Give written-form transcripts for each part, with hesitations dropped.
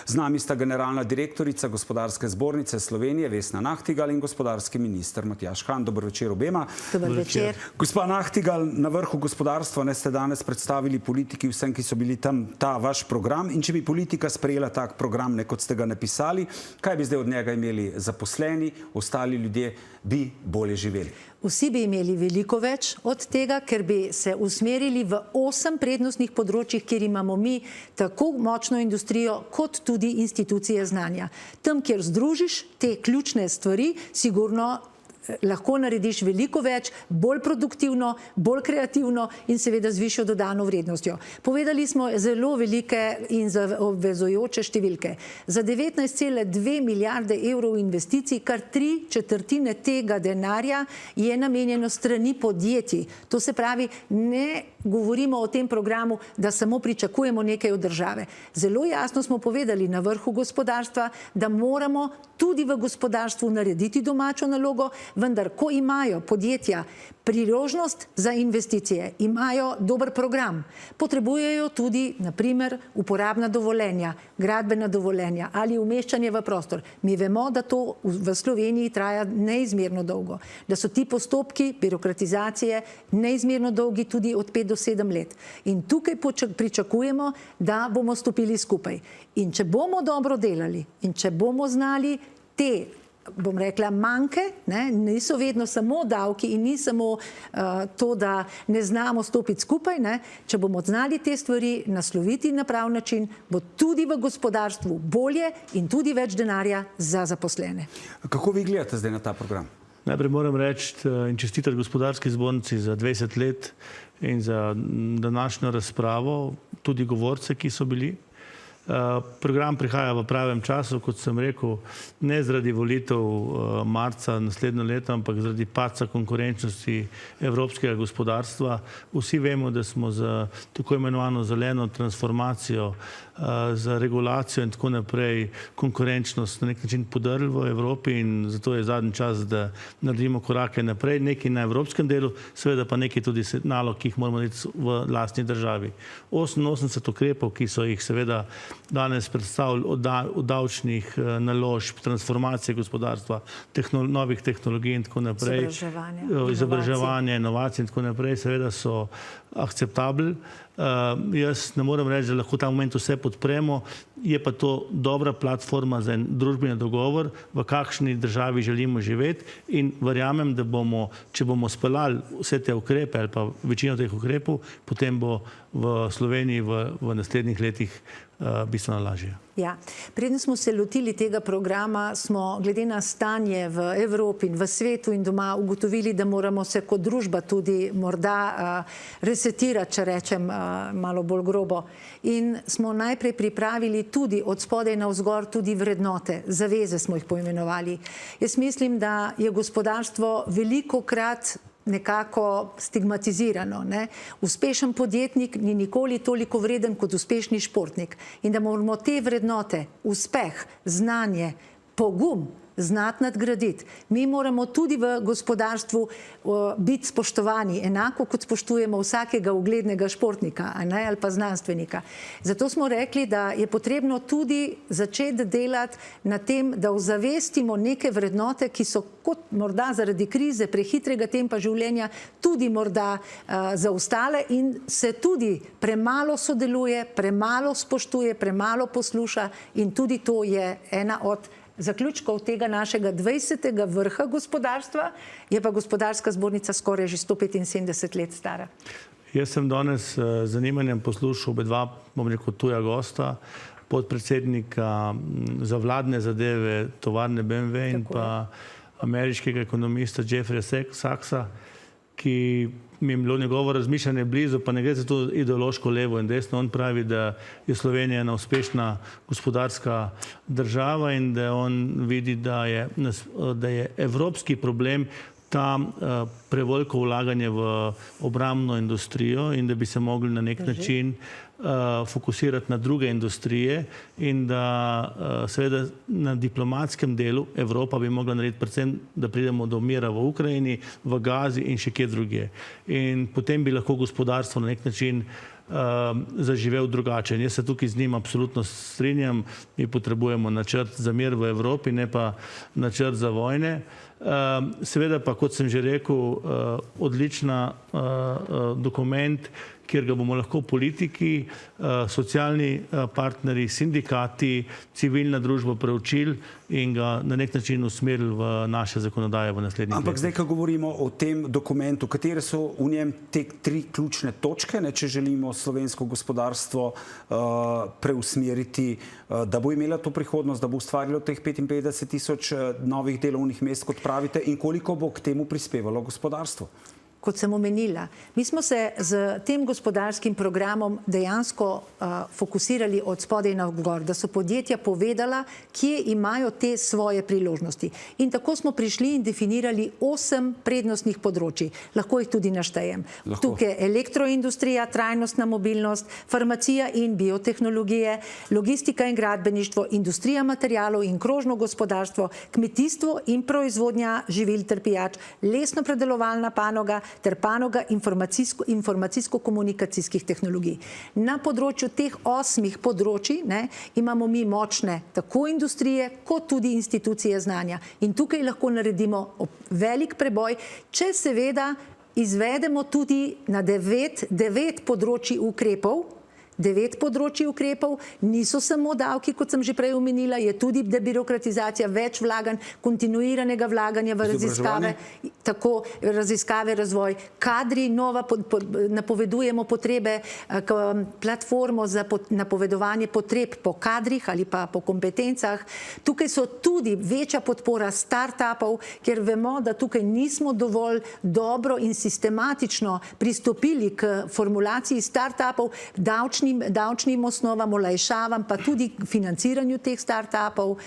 Z nami sta generalna direktorica Gospodarske zbornice Slovenije Vesna Nahtigal in gospodarski minister Matjaž Han. Dober večer obema. Dober večer. Gospa Nahtigal, na vrhu gospodarstva ste danes predstavili politiki vsem, ki so bili tam, ta vaš program. In če bi politika sprejela tak program, kot ste ga napisali, kaj bi zdaj od njega imeli zaposleni, ostali ljudje bi bolje živeli? Vsi bi imeli veliko več od tega, ker bi se usmerili v 8 prednostnih področjih, kjer imamo mi tako močno industrijo, kot tudi institucije znanja. Tam, kjer združiš te ključne stvari, sigurno lahko narediš veliko več, bolj produktivno, bolj kreativno in seveda z višjo dodano vrednostjo. Povedali smo zelo velike in obvezujoče številke. Za 19,2 milijarde evrov investicij, kar 3/4 tega denarja je namenjeno strani podjetij. To se pravi, ne govorimo o tem programu, da samo pričakujemo nekaj od države. Zelo jasno smo povedali na vrhu gospodarstva, da moramo tudi v gospodarstvu narediti domačo nalogo, vendar ko imajo podjetja priložnost za investicije, imajo dober program, potrebujejo tudi, na primer, uporabna dovoljenja, gradbena dovoljenja ali umeščanje v prostor. Mi vemo, da to v Sloveniji traja neizmerno dolgo, da so ti postopki birokratizacije neizmerno dolgi, tudi od 5 do 7 let. In tukaj pričakujemo, da bomo stopili skupaj. In če bomo dobro delali in če bomo znali te, bom rekla, manjke, niso vedno samo davki in ni samo to, da ne znamo stopiti skupaj, če bomo znali te stvari nasloviti na prav način, bo tudi v gospodarstvu bolje in tudi več denarja za zaposlene. Kako vi gledate zdaj na ta program? Najprej moram reči in čestitati Gospodarski zbornici za 20 let in za današnjo razpravo, tudi govorce, ki so bili. Program prihaja v pravem času, kot sem rekel, ne zaradi volitev marca naslednje leto, ampak zaradi padca konkurenčnosti evropskega gospodarstva. Vsi vemo, da smo za tako imenovano zeleno transformacijo, za regulacijo in tako naprej konkurenčnost na nek način podrli v Evropi in zato je zadnji čas, da naredimo korake naprej, nekaj na evropskem delu, seveda pa nekaj tudi nalog, ki jih moramo narediti v lastni državi. 88 ukrepov, ki so jih seveda danes predstavili od davčnih naložb, transformacije gospodarstva, novih tehnologij in tako naprej, izobraževanja, inovacij in tako naprej, seveda so akceptabli. Jaz ne morem reči, da lahko v ta moment vse podpremo, je pa to dobra platforma za en družbeni dogovor, v kakšni državi želimo živeti in verjamem, da bomo, če bomo speljali vse te ukrepe ali pa večino teh ukrepov, potem bo v Sloveniji v naslednjih letih bistveno lažje. Ja, preden smo se lotili tega programa, smo glede na stanje v Evropi in v svetu in doma ugotovili, da moramo se kot družba tudi morda resetirati, če rečem malo bolj grobo. In smo najprej pripravili tudi od spodaj navzgor tudi vrednote, zaveze smo jih poimenovali. Jaz mislim, da je gospodarstvo velikokrat nekako stigmatizirano. Uspešen podjetnik ni nikoli toliko vreden kot uspešni športnik. In da moramo te vrednote, uspeh, znanje, pogum znati nadgraditi. Mi moramo tudi v gospodarstvu biti spoštovani, enako kot spoštujemo vsakega uglednega športnika ali pa znanstvenika. Zato smo rekli, da je potrebno tudi začeti delati na tem, da ozavestimo neke vrednote, ki so kot morda zaradi krize, prehitrega tempa življenja, tudi morda zaostale in se tudi premalo sodeluje, premalo spoštuje, premalo posluša in tudi to je ena od zaključkov tega našega 20. vrha gospodarstva, je pa Gospodarska zbornica skoraj že 175 let stara. Jaz sem danes z zanimanjem poslušal oba, bom rekel, tuja gosta, podpredsednika za vladne zadeve tovarne BMW in pa ameriškega ekonomista Jeffreyja Sachsa, ki mi je bilo njegovo razmišljanje blizu, pa ne gre za to ideološko levo in desno. On pravi, da je Slovenija ena uspešna gospodarska država in da on vidi, da je evropski problem ta preveliko vlaganje v obrambno industrijo in da bi se mogli na nek način fokusirati na druge industrije in da seveda na diplomatskem delu Evropa bi mogla narediti predvsem, da pridemo do mira v Ukrajini, v Gazi in še kje drugje. In potem bi lahko gospodarstvo na nek način zaživel drugače. In jaz se tukaj z njim absolutno strinjam. Mi potrebujemo načrt za mir v Evropi, ne pa načrt za vojne. Seveda pa, kot sem že rekel, odlična dokument, kjer ga bomo lahko politiki, socialni partnerji, sindikati, civilna družba preučili in ga na nek način usmerili v naše zakonodaje v naslednjih letih. Ampak zdaj, ko govorimo o tem dokumentu, katere so v njem te 3 ključne točke, če želimo slovensko gospodarstvo preusmeriti, da bo imela to prihodnost, da bo ustvarilo teh 55.000 novih delovnih mest, kot pravite, in koliko bo k temu prispevalo gospodarstvo? Kot sem omenila, mi smo se z tem gospodarskim programom dejansko fokusirali od spodaj navzgor, da so podjetja povedala, kje imajo te svoje priložnosti. In tako smo prišli in definirali 8 prednostnih področij. Lahko jih tudi naštejem. Tukaj elektroindustrija, trajnostna mobilnost, farmacija in biotehnologije, logistika in gradbeništvo, industrija materialov in krožno gospodarstvo, kmetijstvo in proizvodnja živil ter pijač, lesno-predelovalna panoga ter panoga informacijsko-komunikacijskih tehnologij. Na področju teh 8 področij imamo mi močne tako industrije, kot tudi institucije znanja. In tukaj lahko naredimo velik preboj, če seveda izvedemo tudi na 9 področji ukrepov. 9 področji ukrepov, niso samo davki, kot sem že prej omenila, je tudi debirokratizacija, več vlaganj, kontinuiranega vlaganja v raziskave, tako raziskave, razvoj, kadri, napovedujemo potrebe, platformo za napovedovanje potreb po kadrih ali pa po kompetencah. Tukaj so tudi večja podpora start-upov, ker vemo, da tukaj nismo dovolj dobro in sistematično pristopili k formulaciji start-upov, davčnim osnovam, olajšavam, pa tudi financiranju teh start-upov.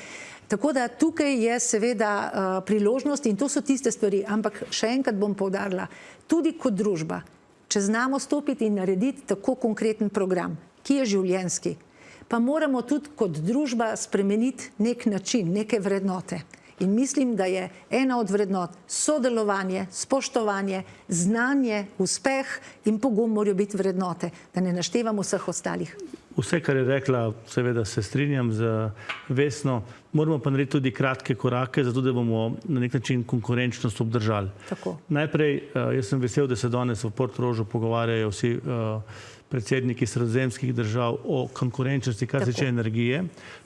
Tako da tukaj je seveda priložnost in to so tiste stvari. Ampak še enkrat bom poudarila, tudi kot družba, če znamo stopiti in narediti tako konkreten program, ki je življenjski, pa moramo tudi kot družba spremeniti nek način, neke vrednote. In mislim, da je ena od vrednot sodelovanje, spoštovanje, znanje, uspeh in pogum morajo biti vrednote, da ne naštevamo vseh ostalih. Vse, kar je rekla, seveda se strinjam z Vesno. Moramo pa narediti tudi kratke korake, zato da bomo na nek način konkurenčnost obdržali. Tako. Najprej, jaz sem vesel, da se danes v Portorožu pogovarjajo vsi predsedniki sredozemskih držav o konkurenčnosti, kar se tiče energije.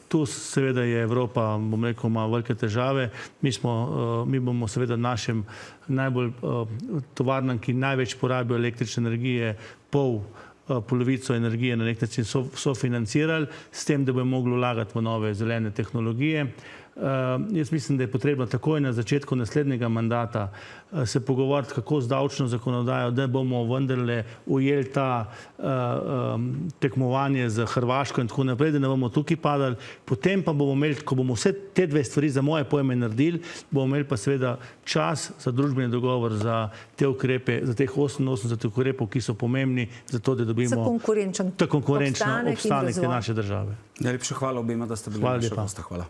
Tu seveda je Evropa, bom rekel, ima velike težave. Mi bomo seveda našim najbolj tovarnam, ki največ porabijo električne energije, polovico energije na nek način sofinancirali, s tem, da bomo mogli vlagati v nove zelene tehnologije. Jaz mislim, da je potrebno takoj na začetku naslednjega mandata se pogovoriti, kako z davčno zakonodajo, da bomo vendarle ujeli ta tekmovanje z Hrvaško in tako naprej, da ne bomo tukaj padali. Potem pa bomo imeli, ko bomo vse te 2 stvari za moje pojme naredili, bomo imeli pa seveda čas za družbeni dogovor za te ukrepe, za teh 88 ukrepov, ki so pomembni za to, da dobimo konkurenčen obstanek te naše države. Najlepša hvala obema, da ste bili naša gosta. Hvala.